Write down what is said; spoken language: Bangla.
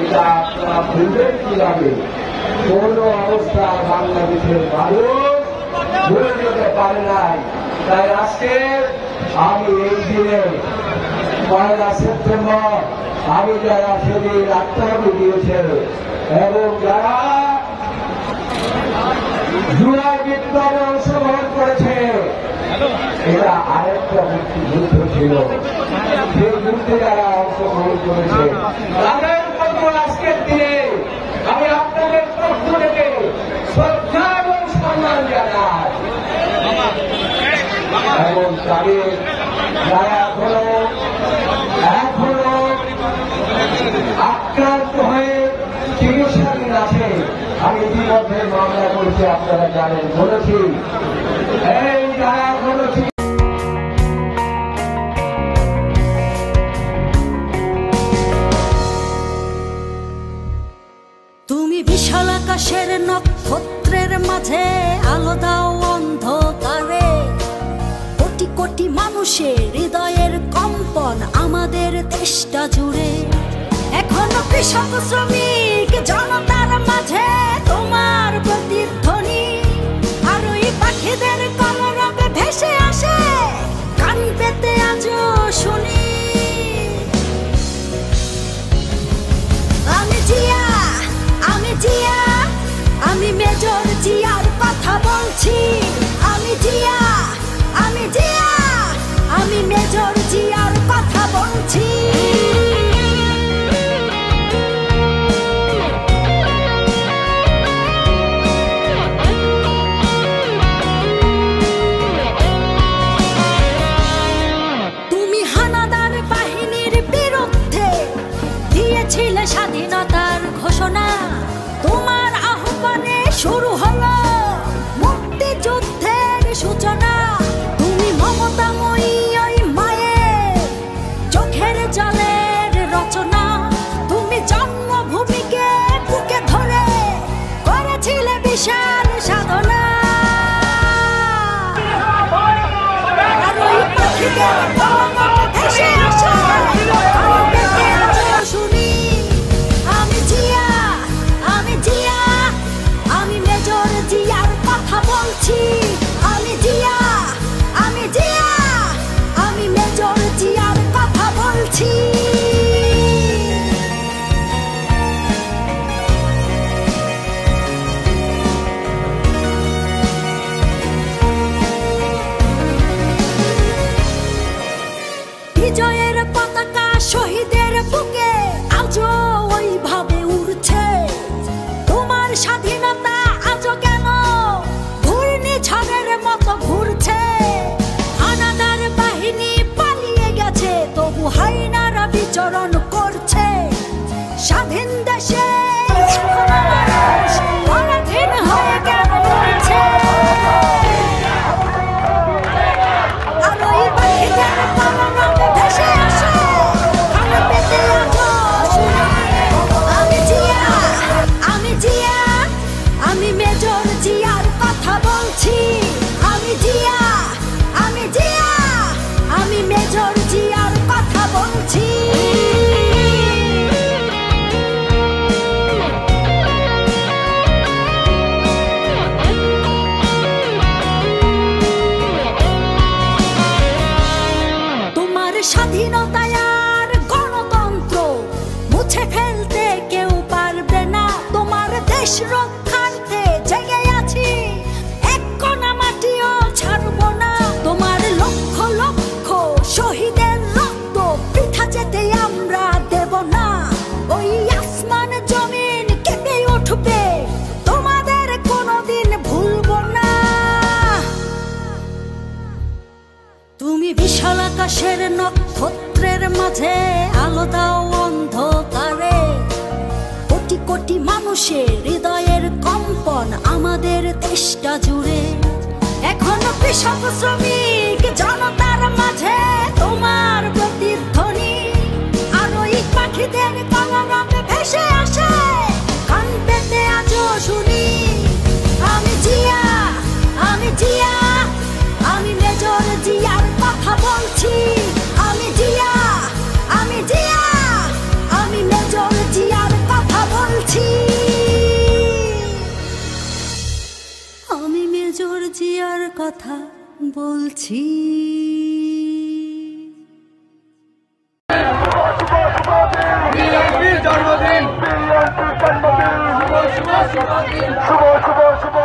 এটা আপনারা ভুলবেন কিভাবে? কোন অবস্থা বাংলাদেশের মানুষ ভুলে যেতে পারে নাই। তাই আজকে আমি এই দিনে 1 সেপ্টেম্বর আমি যারা সেদিন আত্মহত্যা দিয়েছেন এবং যারা জুলাই বিপ্লবে অংশগ্রহণ করেছে, এরা আরেকটা মুক্তিযুদ্ধ ছিল। সেই যুদ্ধে যারা অংশগ্রহণ করেছে তাদের জন্য আজকের দিনে আমি আপনাদের পক্ষ থেকে শ্রদ্ধা এবং সম্মান জানাই এবং তাদের যারা এখনো আক্রান্ত হয়ে চিকিৎসাধীন আছে, আমি ইতিমধ্যে মামলা করেছি, আপনারা জানেন, বলেছি এই যারা এখনো তুমি বিশাল আকাশের নক্ষত্রের মাঝে আলো দাও অন্ধকারে, কোটি কোটি মানুষের হৃদয়ের কম্পন আমাদের দেশটা জুড়ে। এখনো কৃষক শ্রমিক জনতার মাঝে তোমার প্রতিধ্বনি, আর ওই পাখিদের কলরবে ভেসে আসে কান পেতে আজও শুনি। আমি জিয়া, আমি জিয়া, আমি মেজর জিয়ার কথা বলছি। আমি জিয়া, আমি জিয়া, আমি মেজর জিয়ার কথা বলছি। তুমি হানাদার বাহিনীর বিরুদ্ধে দিয়েছিলে স্বাধীনতার ঘোষণা, তোমার আহ্বানে শুরু হলো মুক্তিযুদ্ধের সূচনা। তুমি মমতাময়ী ওই মায়ের চোখের জলের রচনা, তুমি জন্মভূমিকে বুকে ধরে করেছিলে বিশাল সাধনা। আর ওই পাখিদের কলরবে ভেসে আসে কান পেতে আজও শুনি। আমি জিয়া, আমি জিয়া, আমি মেজর জিয়ার কথা বলছি। আমি জিয়া, আমি জিয়া, আমি মেজর জিয়ার কথা বলছি। বিজয়ের পতাকা শহীদের বুকে আজও ওইভাবে উড়ছে, তোমার স্বাধীনতা আজও কেন ঘূর্ণিঝড়ের মতো ঘুরছে। হানাদার বাহিনী পালিয়ে গেছে, তবু হাইনারা বিচরণ করছে। স্বাধীন দেশে এখনো মানুষ পরাধীন হয়ে কেন রয়েছে। আর ওই পাখিদের কলরবে ভেসে আসে কান পেতে আজও শুনি। আমি জিয়া, আমি জিয়া, আমি মেজর জিয়ার কথা বলছি। আমি জিয়া, আমি জিয়া, আমি মেজর জিয়ার কথা বলছি। তোমার স্বাধীনতায় আর গণতন্ত্র মুছে ফেলতে কেউ পারবে না। তোমার দেশ রক্ষার্থে জেগে আছি, এক কণা মাটিও ছাড়বো না। তোমার লক্ষ লক্ষ শহীদের রক্ত বৃথা যেতে আমরা দেব না। ওই আসমান জমিন কেঁপে উঠবে, তোমাদের কোনোদিন ভুলবো না। তুমি বিশাল আকাশের নক্ষত্রের মাঝে আলো দাও অন্ধকারে, কোটি কোটি মানুষের হৃদয়ের কম্পন আমাদের দেশটা জুড়ে। এখনো কৃষক শ্রমিক জনতার মাঝে তোমার প্রতিধ্বনি, আর ওই পাখিদের কলরবে ভেসে আসে কান পেতে আজও শুনি। আমি জিয়া, আমি জিয়া, আমি মেজর জিয়ার কথা বলছি। আমি জিয়া, আমি জিয়া, আমি মেজর জিয়ার কথা কথা বলছি। জন্মদিন শুভ শুভ শুভ